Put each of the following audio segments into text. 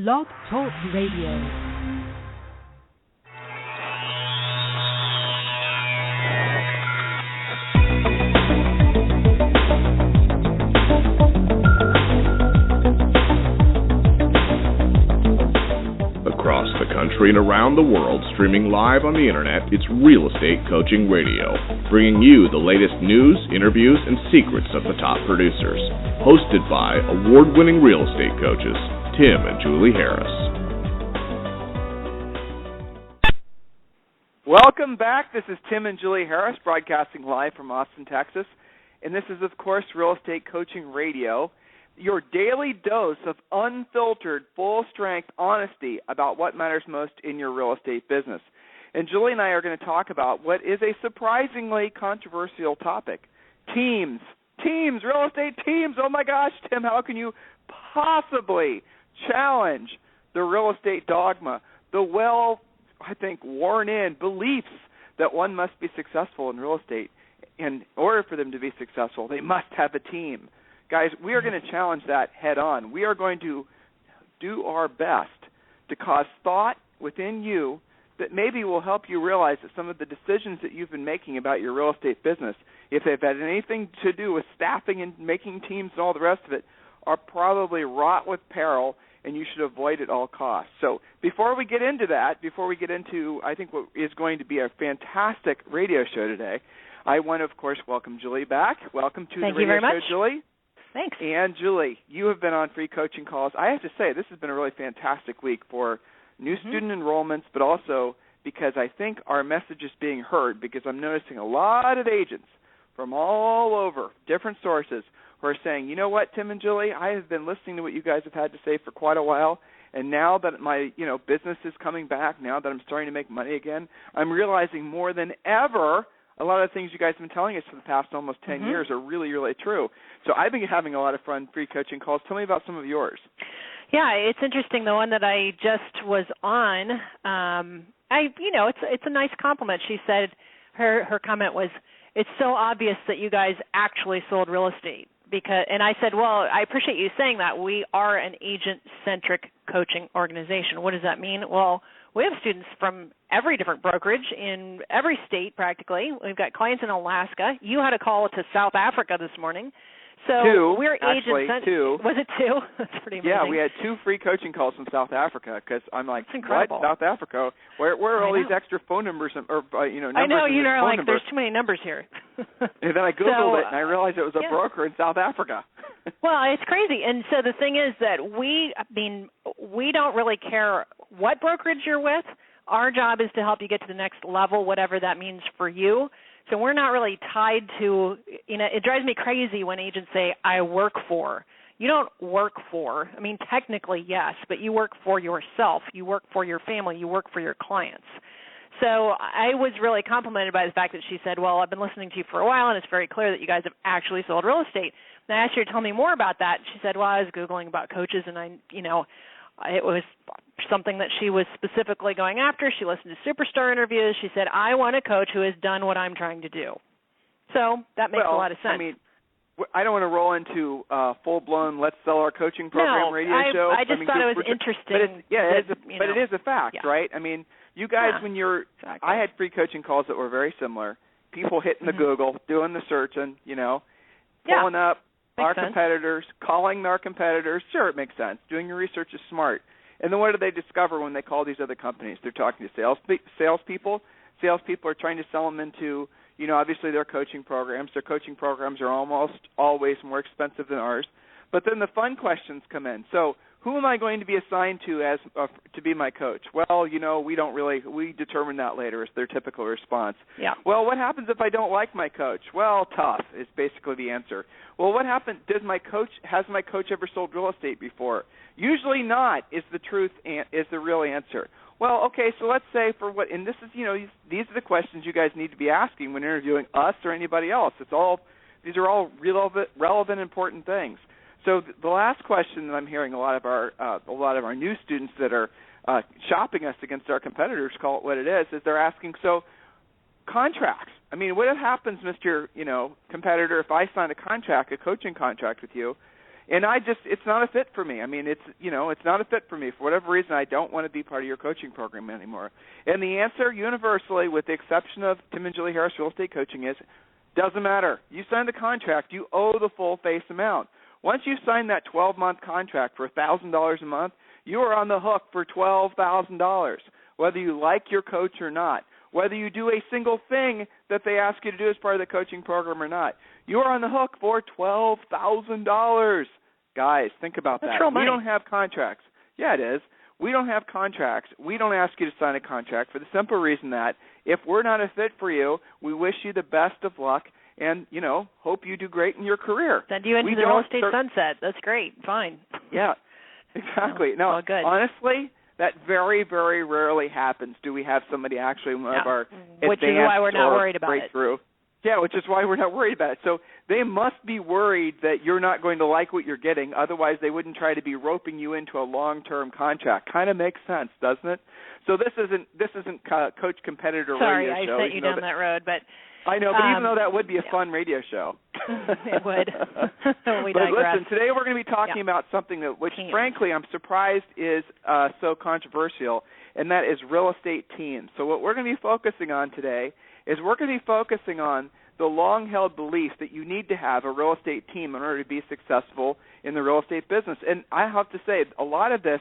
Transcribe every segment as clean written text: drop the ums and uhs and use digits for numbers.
Blog Talk Radio. Across the country and around the world, streaming live on the internet, it's Real Estate Coaching Radio, bringing you the latest news, interviews, and secrets of the top producers. Hosted by award-winning real estate coaches, Tim and Julie Harris. Welcome back. This is Tim and Julie Harris, broadcasting live from Austin, Texas. And this is, of course, Real Estate Coaching Radio, your daily dose of unfiltered, full-strength honesty about what matters most in your real estate business. And Julie and I are going to talk about what is a surprisingly controversial topic, teams. Teams, real estate teams. Oh, my gosh, Tim, how can you possibly challenge the real estate dogma, the worn-in beliefs that one must be successful in real estate? In order for them to be successful, they must have a team. Guys, we are going to challenge that head on. We are going to do our best to cause thought within you that maybe will help you realize that some of the decisions that you've been making about your real estate business, if they've had anything to do with staffing and making teams and all the rest of it, are probably wrought with peril, and you should avoid at all costs. So before we get into that, before we get into, I think, what is going to be a fantastic radio show today, I want to, of course, welcome Julie back. Welcome to the radio show, Julie. Thanks. And, Julie, you have been on free coaching calls. I have to say, this has been a really fantastic week for new student enrollments, but also because I think our message is being heard, because I'm noticing a lot of agents from all over, different sources, who are saying, you know what, Tim and Julie, I have been listening to what you guys have had to say for quite a while, and now that my business is coming back, now that I'm starting to make money again, I'm realizing more than ever a lot of the things you guys have been telling us for the past almost 10 years are really, really true. So I've been having a lot of fun free coaching calls. Tell me about some of yours. Yeah, it's interesting. The one that I just was on, it's a nice compliment. She said her comment was, it's so obvious that you guys actually sold real estate. And I said, well, I appreciate you saying that. We are an agent-centric coaching organization. What does that mean? Well, we have students from every different brokerage in every state practically. We've got clients in Alaska. You had a call to South Africa this morning. So we're agent-centric. Two. Was it two? That's pretty amazing. Yeah, we had 2 free coaching calls from South Africa because I'm like, that's incredible. What? South Africa? Where are all these extra phone numbers numbers? I know, you're like, there's too many numbers here. And then I Googled it, and I realized it was a broker in South Africa. Well, it's crazy. And so the thing is that we don't really care what brokerage you're with. Our job is to help you get to the next level, whatever that means for you. So we're not really tied to, it drives me crazy when agents say, I work for. You don't work for. I mean, technically, yes, but you work for yourself. You work for your family. You work for your clients. So I was really complimented by the fact that she said, well, I've been listening to you for a while, and it's very clear that you guys have actually sold real estate. And I asked her to tell me more about that. She said, well, I was Googling about coaches, and it was something that she was specifically going after. She listened to superstar interviews. She said, I want a coach who has done what I'm trying to do. So that makes a lot of sense. I mean, I don't want to roll into full-blown let's sell our coaching program radio show. I just thought it was interesting. But it is a fact, right? I mean, you guys, when exactly. I had free coaching calls that were very similar. People hitting the Google, doing the searching, pulling up our competitors, calling our competitors. Sure, it makes sense. Doing your research is smart. And then what do they discover when they call these other companies? They're talking to salespeople. Salespeople are trying to sell them into, obviously their coaching programs. Their coaching programs are almost always more expensive than ours. But then the fun questions come in. So who am I going to be assigned to to be my coach? Well, we determine that later is their typical response. Yeah. Well, what happens if I don't like my coach? Well, tough is basically the answer. Well, what happens, has my coach ever sold real estate before? Usually not is the truth, is the real answer. Well, okay, so let's say and this is, these are the questions you guys need to be asking when interviewing us or anybody else. These are all relevant, important things. So the last question that I'm hearing a lot of our new students that are shopping us against our competitors, call it what it is they're asking, so contracts. I mean, what happens, Mr. Competitor, if I sign a coaching contract with you, And it's not a fit for me. I mean, it's not a fit for me. For whatever reason, I don't want to be part of your coaching program anymore. And the answer universally, with the exception of Tim and Julie Harris Real Estate Coaching, is doesn't matter. You signed the contract. You owe the full face amount. Once you sign that 12-month contract for $1,000 a month, you are on the hook for $12,000, whether you like your coach or not, whether you do a single thing that they ask you to do as part of the coaching program or not. You are on the hook for $12,000. Guys, think about that. That's real money. We don't have contracts. Yeah, it is. We don't have contracts. We don't ask you to sign a contract for the simple reason that if we're not a fit for you, we wish you the best of luck and, hope you do great in your career. Send you into the real estate sunset. That's great. Fine. Yeah, exactly. No, good. Honestly, that very, very rarely happens. Do we have somebody actually in one of our which is why we're not worried about breakthrough. It. Yeah, which is why we're not worried about it. So they must be worried that you're not going to like what you're getting. Otherwise, they wouldn't try to be roping you into a long-term contract. Kind of makes sense, doesn't it? So this isn't Coach Competitor Radio Show. Sorry, I sent you down that road, but I know. But even though that would be a fun radio show, it would. We but digress. listen, today we're going to be talking about something which, frankly, I'm surprised is so controversial, and that is real estate teams. So what we're going to be focusing on today is we're going to be focusing on the long-held belief that you need to have a real estate team in order to be successful in the real estate business. And I have to say, a lot of this,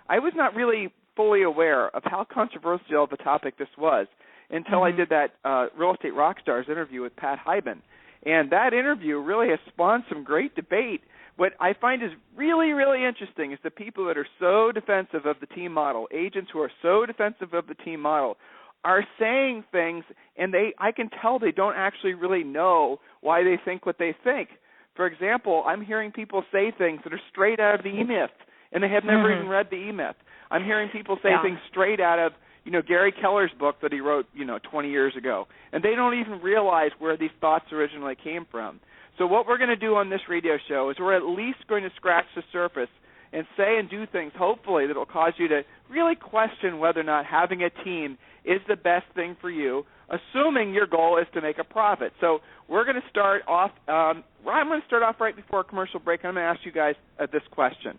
I was not really fully aware of how controversial of a topic this was until I did that Real Estate Rockstars interview with Pat Hyben. And that interview really has spawned some great debate. What I find is really, really interesting is the people that are so defensive of the team model, agents who are so defensive of the team model, are saying things, and I can tell they don't actually really know why they think what they think. For example, I'm hearing people say things that are straight out of the E-Myth, and they have never even read the E-Myth. I'm hearing people say things straight out of, Gary Keller's book that he wrote, 20 years ago, and they don't even realize where these thoughts originally came from. So what we're going to do on this radio show is we're at least going to scratch the surface and say and do things, hopefully, that will cause you to really question whether or not having a team is the best thing for you, assuming your goal is to make a profit. So we're going to start off, I'm going to start off right before a commercial break, and I'm going to ask you guys this question.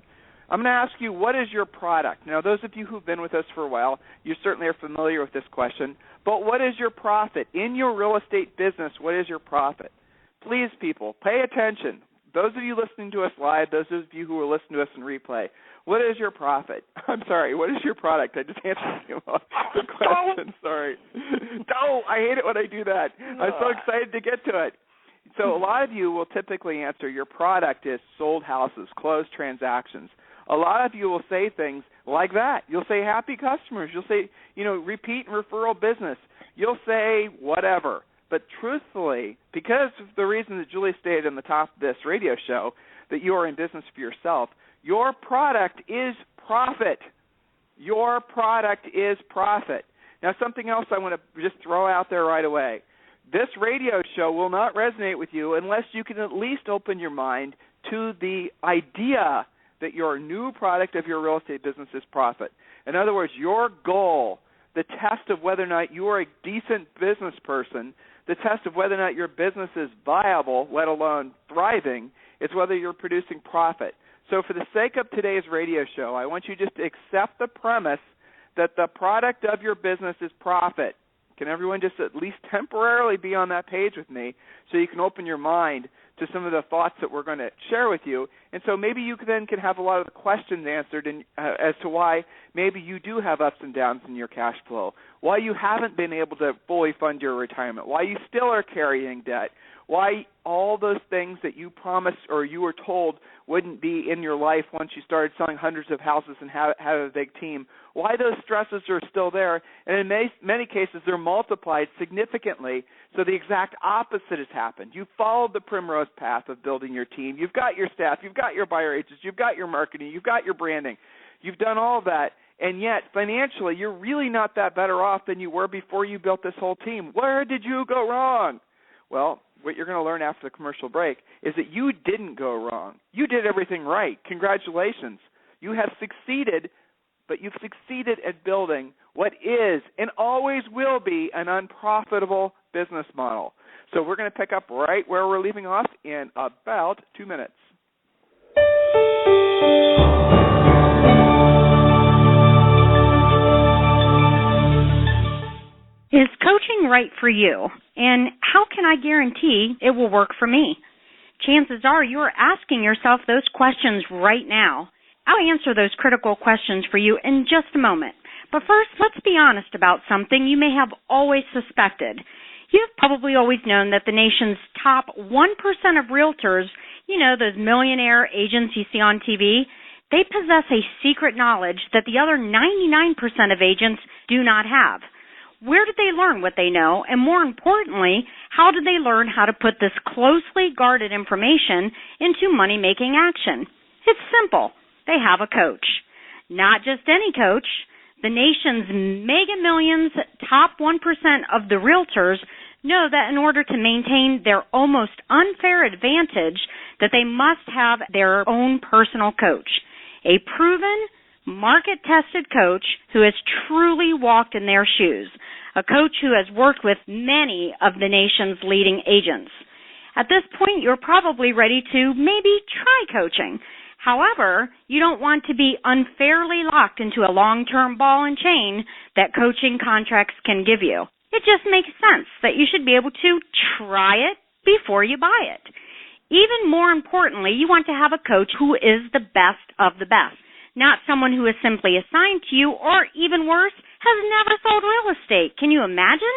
I'm going to ask you, what is your product? Now, those of you who've been with us for a while, you certainly are familiar with this question, but what is your profit? In your real estate business, what is your profit? Please, people, pay attention. Those of you listening to us live, those of you who are listening to us in replay, what is your profit? I'm sorry, what is your product? I just answered you the question, sorry. No, I hate it when I do that. I'm so excited to get to it. So a lot of you will typically answer your product is sold houses, closed transactions. A lot of you will say things like that. You'll say happy customers. You'll say, repeat and referral business. You'll say whatever. But truthfully, because of the reason that Julie stated on the top of this radio show, that you are in business for yourself, your product is profit. Your product is profit. Now, something else I want to just throw out there right away. This radio show will not resonate with you unless you can at least open your mind to the idea that your new product of your real estate business is profit. In other words, your goal, the test of whether or not you are a decent business person, the test of whether or not your business is viable, let alone thriving, is whether you're producing profit. So for the sake of today's radio show, I want you just to accept the premise that the product of your business is profit. Can everyone just at least temporarily be on that page with me so you can open your mind to some of the thoughts that we're going to share with you? And so maybe you then can have a lot of the questions answered as to why maybe you do have ups and downs in your cash flow, why you haven't been able to fully fund your retirement, why you still are carrying debt, why all those things that you promised or you were told wouldn't be in your life once you started selling hundreds of houses and have a big team, why those stresses are still there, and in many cases they're multiplied significantly, so the exact opposite has happened. You've followed the primrose path of building your team. You've got your staff. You've got your buyer agents. You've got your marketing. You've got your branding. You've done all of that, and yet financially you're really not that better off than you were before you built this whole team. Where did you go wrong? Well, what you're going to learn after the commercial break is that you didn't go wrong. You did everything right. Congratulations. You have succeeded, but you've succeeded at building what is and always will be an unprofitable business model. So we're going to pick up right where we're leaving off in about 2 minutes. Is coaching right for you? And how can I guarantee it will work for me? Chances are you are asking yourself those questions right now. I'll answer those critical questions for you in just a moment. But first, let's be honest about something you may have always suspected. You've probably always known that the nation's top 1% of realtors, those millionaire agents you see on TV, they possess a secret knowledge that the other 99% of agents do not have. Where did they learn what they know? And more importantly, how did they learn how to put this closely guarded information into money-making action? It's simple. They have a coach. Not just any coach. The nation's mega millions, top 1% of the realtors know that in order to maintain their almost unfair advantage, that they must have their own personal coach. A proven, market-tested coach who has truly walked in their shoes. A coach who has worked with many of the nation's leading agents. At this point, you're probably ready to maybe try coaching. However, you don't want to be unfairly locked into a long-term ball and chain that coaching contracts can give you. It just makes sense that you should be able to try it before you buy it. Even more importantly, you want to have a coach who is the best of the best, not someone who is simply assigned to you or, even worse, has never sold real estate. Can you imagine?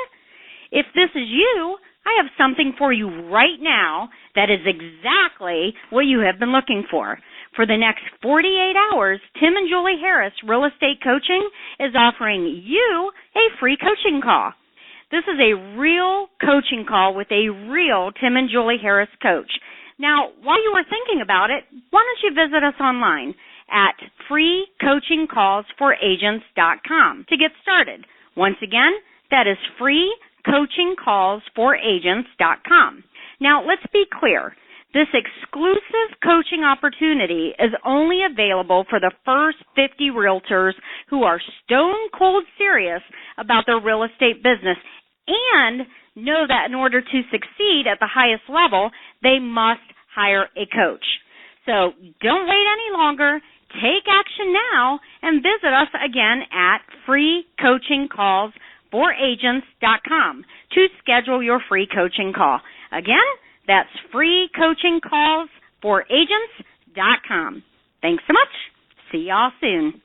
If this is you, I have something for you right now that is exactly what you have been looking for. For the next 48 hours, Tim and Julie Harris Real Estate Coaching is offering you a free coaching call. This is a real coaching call with a real Tim and Julie Harris coach. Now, while you are thinking about it, why don't you visit us online at freecoachingcallsforagents.com to get started. Once again, that is freecoachingcallsforagents.com. Now, let's be clear. This exclusive coaching opportunity is only available for the first 50 realtors who are stone cold serious about their real estate business and know that in order to succeed at the highest level, they must hire a coach. So don't wait any longer. Take action now and visit us again at freecoachingcallsforagents.com to schedule your free coaching call. Again, that's freecoachingcallsforagents.com. Thanks so much. See y'all soon.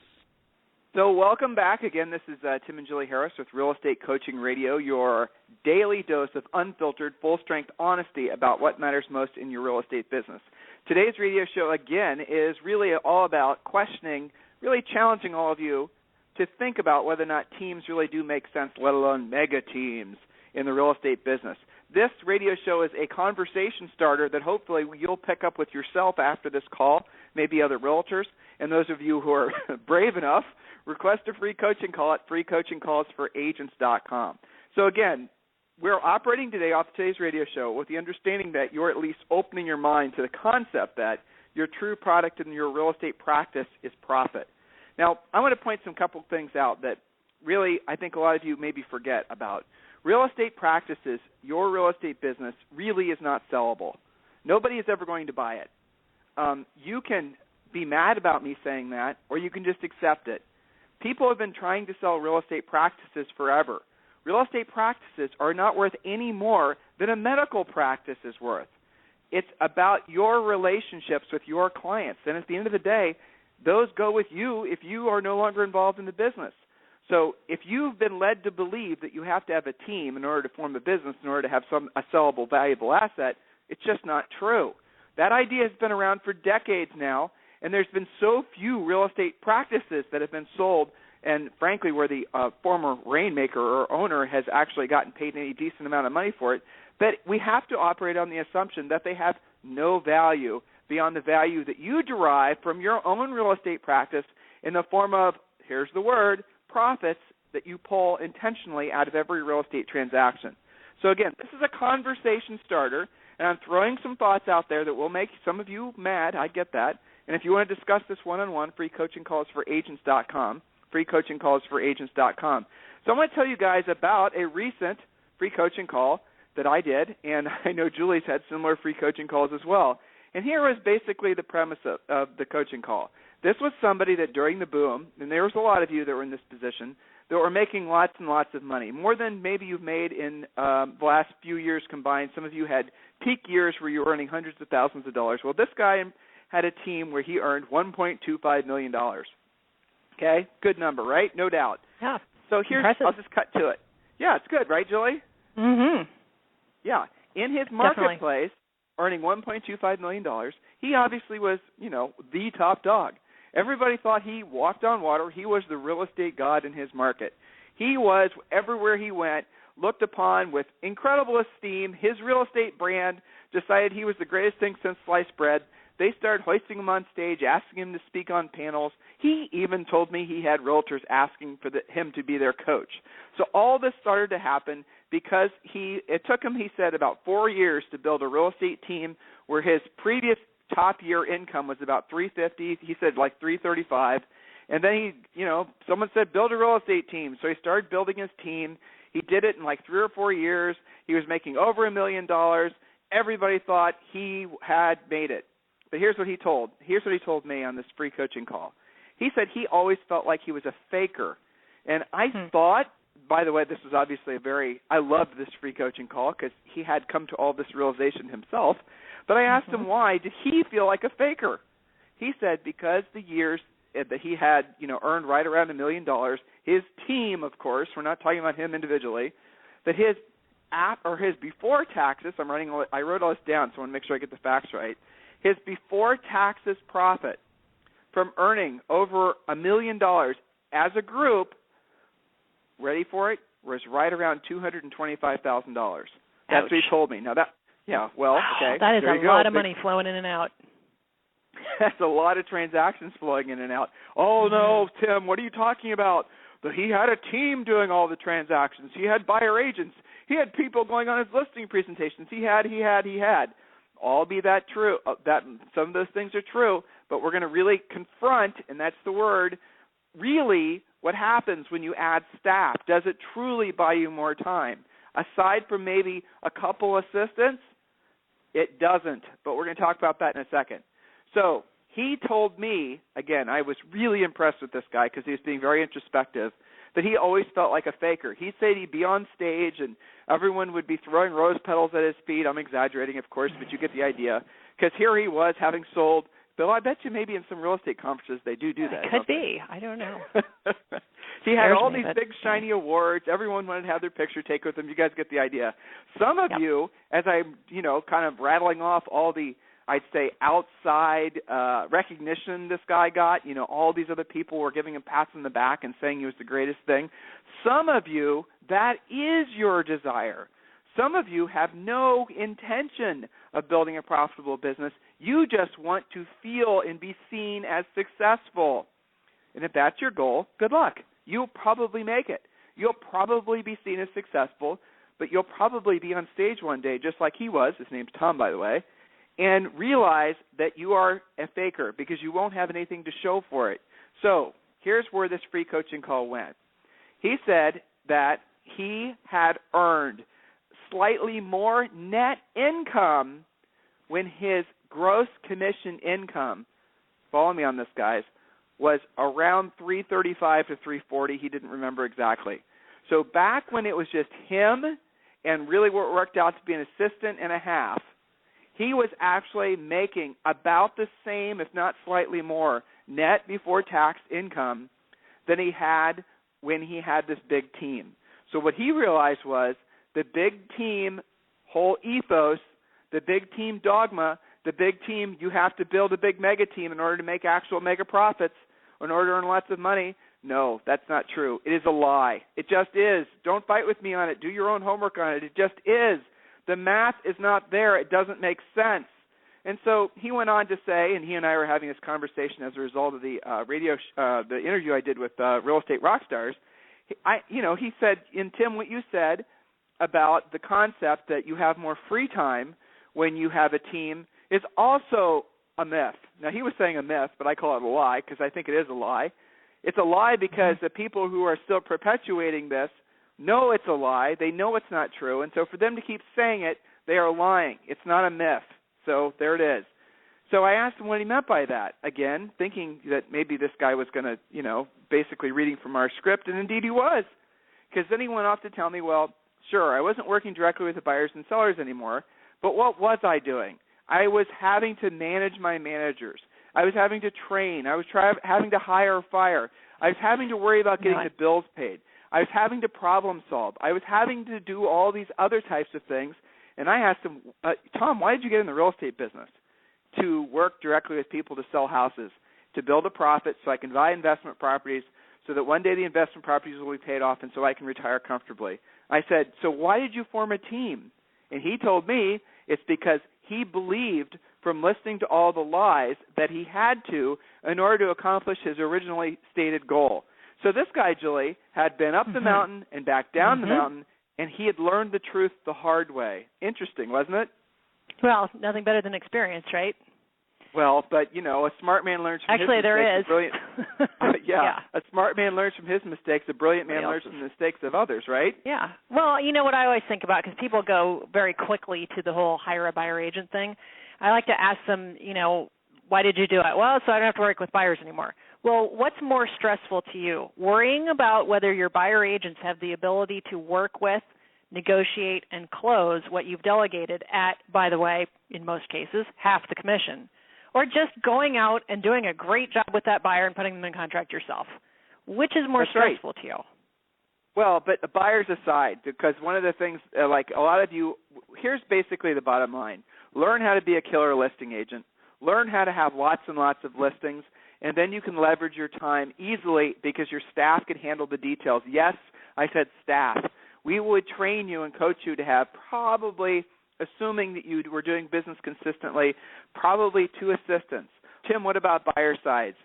So welcome back. Again, this is Tim and Julie Harris with Real Estate Coaching Radio, your daily dose of unfiltered, full-strength honesty about what matters most in your real estate business. Today's radio show, again, is really all about questioning, really challenging all of you to think about whether or not teams really do make sense, let alone mega teams in the real estate business. This radio show is a conversation starter that hopefully you'll pick up with yourself after this call, maybe other realtors, and those of you who are brave enough, request a free coaching call at freecoachingcallsforagents.com. So again, we're operating today off today's radio show with the understanding that you're at least opening your mind to the concept that your true product in your real estate practice is profit. Now, I want to point some couple things out that really I think a lot of you maybe forget about. Real estate practices, your real estate business, really is not sellable. Nobody is ever going to buy it. You can be mad about me saying that, or you can just accept it. People have been trying to sell real estate practices forever. Real estate practices are not worth any more than a medical practice is worth. It's about your relationships with your clients. And at the end of the day, those go with you if you are no longer involved in the business. So if you've been led to believe that you have to have a team in order to form a business, in order to have a sellable, valuable asset, it's just not true. That idea has been around for decades now, and there's been so few real estate practices that have been sold, and frankly where the former rainmaker or owner has actually gotten paid any decent amount of money for it, that we have to operate on the assumption that they have no value beyond the value that you derive from your own real estate practice in the form of, here's the word, profits that you pull intentionally out of every real estate transaction. So again, this is a conversation starter, and I'm throwing some thoughts out there that will make some of you mad. I get that. And if you want to discuss this one-on-one, freecoachingcallsforagents.com, freecoachingcallsforagents.com. So I want to tell you guys about a recent free coaching call that I did, and I know Julie's had similar free coaching calls as well. And here was basically the premise of the coaching call. This was somebody that during the boom, and there was a lot of you that were in this position, that were making lots and lots of money, more than maybe you've made in the last few years combined. Some of you had peak years where you were earning hundreds of thousands of dollars. Well, this guy had a team where he earned $1.25 million. Okay, good number, right? No doubt. Yeah. So I'll just cut to it. Yeah, it's good, right, Julie? Mm-hmm. Yeah. In his marketplace, earning $1.25 million, he obviously was, the top dog. Everybody thought he walked on water. He was the real estate god in his market. He was, everywhere he went, looked upon with incredible esteem. His real estate brand decided he was the greatest thing since sliced bread. They started hoisting him on stage, asking him to speak on panels. He even told me he had realtors asking for him to be their coach. So all this started to happen because it took him, he said, about 4 years to build a real estate team where his previous top year income was about $350. He said like $335. And then someone said, build a real estate team. So he started building his team. He did it in like 3 or 4 years. He was making over $1 million. Everybody thought he had made it. But here's what he told me on this free coaching call. He said he always felt like he was a faker. And I thought, by the way, this was obviously I loved this free coaching call because he had come to all this realization himself. But I asked him why did he feel like a faker? He said because the years that he had, earned right around $1 million, his team, of course, we're not talking about him individually, that his before taxes, I wrote all this down, so I want to make sure I get the facts right. His before taxes profit from earning over $1 million as a group, ready for it, was right around $225,000. That's what he told me. Now okay. That is a lot of money flowing in and out. That's a lot of transactions flowing in and out. Oh, no, Tim, what are you talking about? But he had a team doing all the transactions. He had buyer agents. He had people going on his listing presentations. He had. All be that true. That some of those things are true, but we're going to really confront, and that's the word, really what happens when you add staff. Does it truly buy you more time? Aside from maybe a couple assistants, it doesn't, but we're going to talk about that in a second. So he told me, again, I was really impressed with this guy because he was being very introspective, that he always felt like a faker. He said he'd be on stage and everyone would be throwing rose petals at his feet. I'm exaggerating, of course, but you get the idea. Because here he was having sold, Bill, I bet you maybe in some real estate conferences they do that. It could be. I don't know. He had all these big, shiny awards. Everyone wanted to have their picture taken with him. You guys get the idea. Some of you, as I'm, kind of rattling off all the, I'd say, outside recognition this guy got, all these other people were giving him pats on the back and saying he was the greatest thing. Some of you, that is your desire. Some of you have no intention of building a profitable business. You just want to feel and be seen as successful. And if that's your goal, good luck. You'll probably make it. You'll probably be seen as successful, but you'll probably be on stage one day just like he was. His name's Tom, by the way. And realize that you are a faker because you won't have anything to show for it. So here's where this free coaching call went. He said that he had earned slightly more net income when his gross commission income, follow me on this, guys, was around $335 to $340. He didn't remember exactly. So back when it was just him and really what worked out to be an assistant and a half, he was actually making about the same, if not slightly more, net before tax income than he had when he had this big team. So what he realized was the big team whole ethos, the big team dogma, the big team, you have to build a big mega team in order to make actual mega profits, in order to earn lots of money. No, that's not true. It is a lie. It just is. Don't fight with me on it. Do your own homework on it. It just is. The math is not there. It doesn't make sense. And so he went on to say, and he and I were having this conversation as a result of the the interview I did with Real Estate Rockstars. He said, and Tim, what you said about the concept that you have more free time when you have a team is also a myth. Now, he was saying a myth, but I call it a lie because I think it is a lie. It's a lie because the people who are still perpetuating this know it's a lie. They know it's not true. And so for them to keep saying it, they are lying. It's not a myth. So there it is. So I asked him what he meant by that, again, thinking that maybe this guy was going to, basically reading from our script, and indeed he was. Because then he went off to tell me, well, sure, I wasn't working directly with the buyers and sellers anymore, but what was I doing? I was having to manage my managers. I was having to train. I was having to hire or fire. I was having to worry about getting the bills paid. I was having to problem solve. I was having to do all these other types of things. And I asked him, Tom, why did you get in the real estate business? To work directly with people to sell houses, to build a profit so I can buy investment properties so that one day the investment properties will be paid off and so I can retire comfortably. I said, so why did you form a team? And he told me it's because he believed from listening to all the lies that he had to in order to accomplish his originally stated goal. So this guy, Julie, had been up the mountain and back down the mountain, and he had learned the truth the hard way. Interesting, wasn't it? Well, nothing better than experience, right? Well, but, a smart man learns from his mistakes. Actually, there is. A smart man learns from his mistakes. A brilliant man learns from the mistakes of others, right? Yeah. Well, you know what I always think about, because people go very quickly to the whole hire a buyer agent thing. I like to ask them, why did you do it? Well, so I don't have to work with buyers anymore. Well, what's more stressful to you? Worrying about whether your buyer agents have the ability to work with, negotiate, and close what you've delegated at, by the way, in most cases, half the commission, or just going out and doing a great job with that buyer and putting them in contract yourself? Which is more stressful to you? Well, but the buyers aside, because one of the things, like a lot of you, here's basically the bottom line. Learn how to be a killer listing agent. Learn how to have lots and lots of listings, and then you can leverage your time easily because your staff can handle the details. Yes, I said staff. We would train you and coach you to have probably, assuming that you were doing business consistently, probably 2 assistants. Tim, what about buyer sides?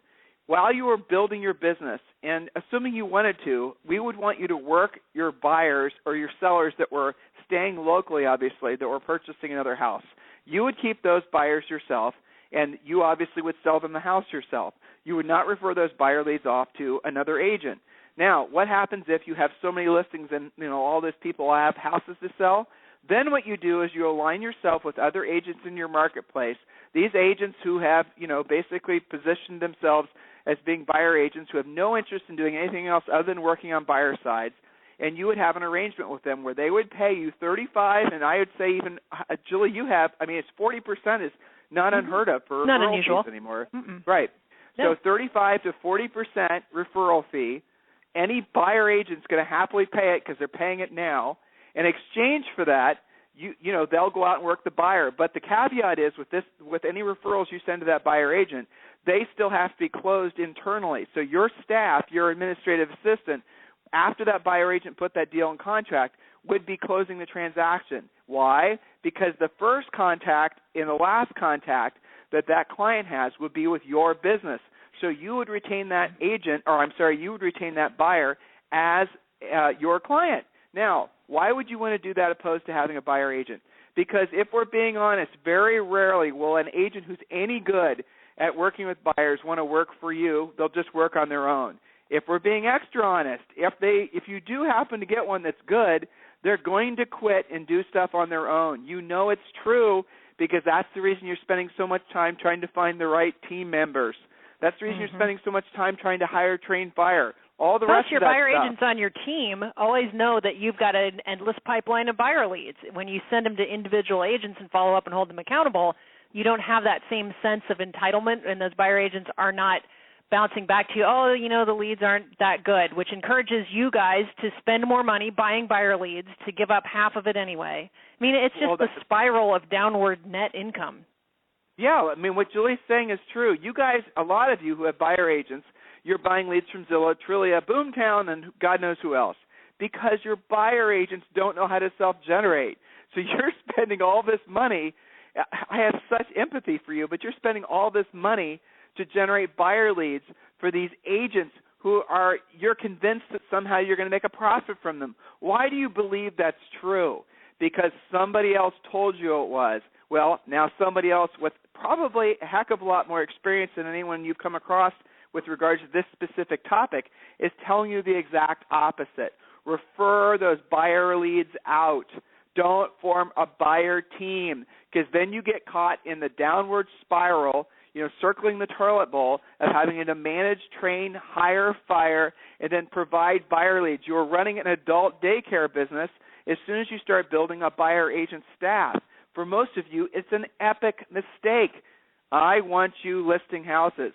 While you were building your business, and assuming you wanted to, we would want you to work your buyers or your sellers that were staying locally, obviously, that were purchasing another house. You would keep those buyers yourself, and you obviously would sell them the house yourself. You would not refer those buyer leads off to another agent. Now, what happens if you have so many listings and all these people have houses to sell? Then what you do is you align yourself with other agents in your marketplace. These agents who have, basically positioned themselves as being buyer agents who have no interest in doing anything else other than working on buyer sides, and you would have an arrangement with them where they would pay you $35, and I would say even, Julie, it's 40% is not unheard of for referral fees anymore. Right. So 35 to 40% referral fee. Any buyer agent's going to happily pay it because they're paying it now. In exchange for that, they'll go out and work the buyer. But the caveat is with any referrals you send to that buyer agent, they still have to be closed internally. So your staff, your administrative assistant, after that buyer agent put that deal in contract, would be closing the transaction. Why? Because the first contact and the last contact that client has would be with your business. So you would retain that you would retain that buyer as your client. Now, why would you want to do that opposed to having a buyer agent? Because if we're being honest, very rarely will an agent who's any good at working with buyers want to work for you. They'll just work on their own. If we're being extra honest, if you do happen to get one that's good, they're going to quit and do stuff on their own. It's true because that's the reason you're spending so much time trying to find the right team members. That's the reason you're spending so much time trying to hire a trained buyer. All the rest of that your buyer agents on your team always know that you've got an endless pipeline of buyer leads. When you send them to individual agents and follow up and hold them accountable, you don't have that same sense of entitlement, and those buyer agents are not bouncing back to you, the leads aren't that good, which encourages you guys to spend more money buying buyer leads to give up half of it anyway. It's just the spiral of downward net income. Yeah, what Julie's saying is true. You guys, a lot of you who have buyer agents, you're buying leads from Zillow, Trillia, Boomtown, and God knows who else, because your buyer agents don't know how to self-generate. So you're spending all this money. I have such empathy for you, but you're spending all this money to generate buyer leads for these agents you're convinced that somehow you're going to make a profit from them. Why do you believe that's true? Because somebody else told you it was. Well, now somebody else with probably a heck of a lot more experience than anyone you've come across with regards to this specific topic is telling you the exact opposite. Refer those buyer leads out. don't form a buyer team, because then you get caught in the downward spiral, circling the toilet bowl of having to manage, train, hire, fire, and then provide buyer leads. You're running an adult daycare business as soon as you start building a buyer agent staff. For most of you, it's an epic mistake. I want you listing houses.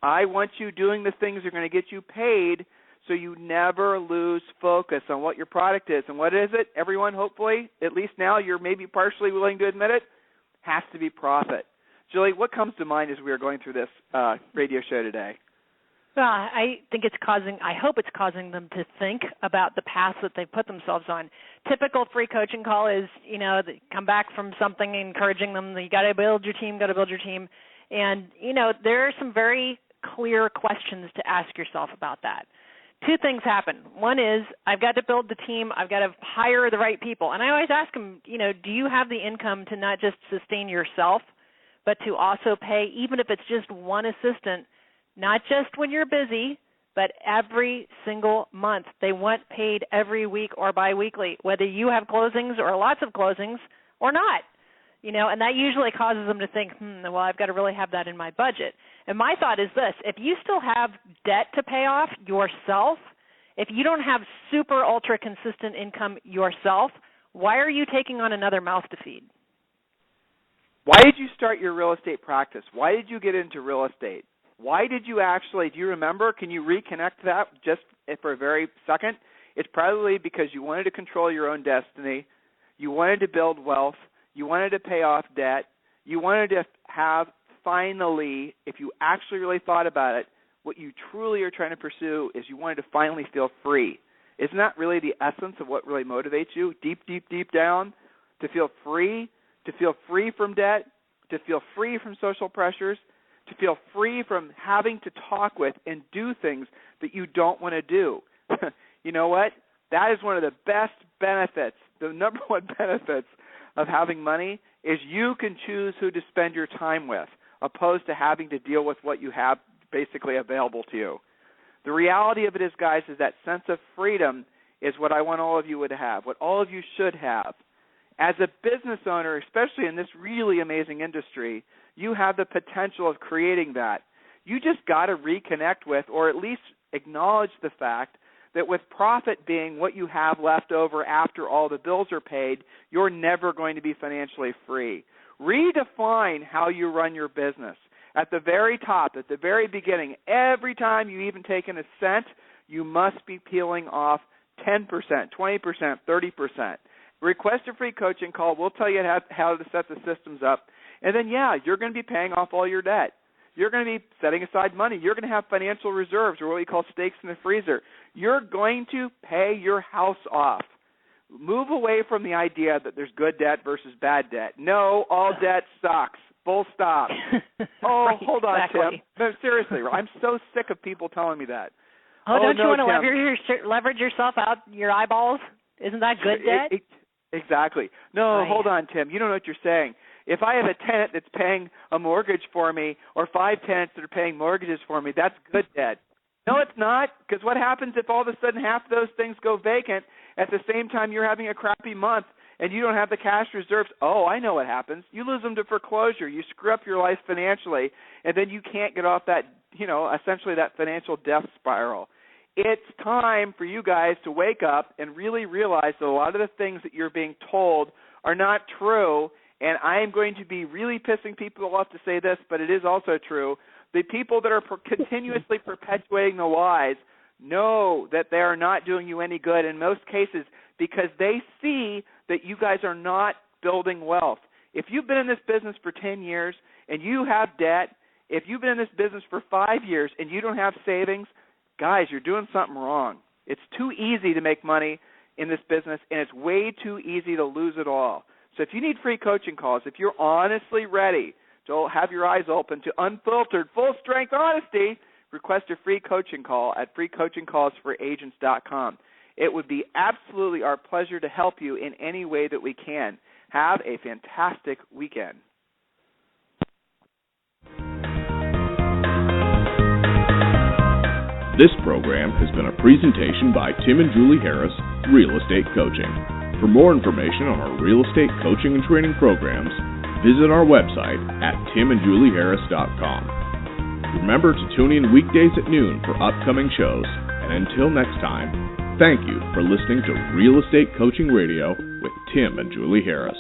I want you doing the things that are going to get you paid, so you never lose focus on what your product is. And what is it? Everyone, hopefully, at least now you're maybe partially willing to admit it, has to be profit. Julie, what comes to mind as we are going through this radio show today? Well, I hope it's causing them to think about the path that they put themselves on. Typical free coaching call is, they come back from something encouraging them, you got to build your team. And, there are some very clear questions to ask yourself about that. Two things happen. One is, I've got to build the team. I've got to hire the right people. And I always ask them, do you have the income to not just sustain yourself, but to also pay, even if it's just one assistant, not just when you're busy, but every single month. They want paid every week or biweekly, whether you have closings or lots of closings or not. And that usually causes them to think, well, I've got to really have that in my budget. And my thought is this: if you still have debt to pay off yourself, if you don't have super ultra consistent income yourself, why are you taking on another mouth to feed? Why did you start your real estate practice? Why did you get into real estate? Why did you actually, do you remember? Can you reconnect that just for a very second? It's probably because you wanted to control your own destiny. You wanted to build wealth. You wanted to pay off debt. You wanted to have, finally, if you actually really thought about it, what you truly are trying to pursue is you wanted to finally feel free. Isn't that really the essence of what really motivates you, deep, deep, deep down? To feel free from debt, to feel free from social pressures, to feel free from having to talk with and do things that you don't want to do. You know what? That is one of the best benefits, the number one benefits of having money is you can choose who to spend your time with, opposed to having to deal with what you have basically available to you. The reality of it is, guys, is that sense of freedom is what I want all of you to have, what all of you should have. As a business owner, especially in this really amazing industry, you have the potential of creating that. You just got to reconnect with, or at least acknowledge the fact that with profit being what you have left over after all the bills are paid, you're never going to be financially free. Redefine how you run your business. At the very top, at the very beginning, every time you even take in a cent, you must be peeling off 10%, 20%, 30%. Request a free coaching call. We'll tell you how to set the systems up. And then, you're going to be paying off all your debt. You're going to be setting aside money. You're going to have financial reserves, or what we call stakes in the freezer. You're going to pay your house off. Move away from the idea that there's good debt versus bad debt. No, all debt sucks. Full stop. Oh, right, hold on, exactly. Tim. No, seriously, I'm so sick of people telling me that. Don't you want to leverage yourself out your eyeballs? Isn't that good debt? Exactly. No, hold on, Tim. You don't know what you're saying. If I have a tenant that's paying a mortgage for me, or 5 tenants that are paying mortgages for me, that's good debt. No, it's not, because what happens if all of a sudden half of those things go vacant at the same time you're having a crappy month and you don't have the cash reserves? Oh, I know what happens. You lose them to foreclosure. You screw up your life financially, and then you can't get off that, essentially that financial death spiral. It's time for you guys to wake up and really realize that a lot of the things that you're being told are not true. And I am going to be really pissing people off to say this, but it is also true. The people that are continuously perpetuating the lies know that they are not doing you any good in most cases, because they see that you guys are not building wealth. If you've been in this business for 10 years and you have debt, if you've been in this business for 5 years and you don't have savings, guys, you're doing something wrong. It's too easy to make money in this business, and it's way too easy to lose it all. So if you need free coaching calls, if you're honestly ready to have your eyes open to unfiltered, full-strength honesty, request a free coaching call at freecoachingcallsforagents.com. It would be absolutely our pleasure to help you in any way that we can. Have a fantastic weekend. This program has been a presentation by Tim and Julie Harris, Real Estate Coaching. For more information on our real estate coaching and training programs, visit our website at timandjulieharris.com. Remember to tune in weekdays at noon for upcoming shows, and until next time, thank you for listening to Real Estate Coaching Radio with Tim and Julie Harris.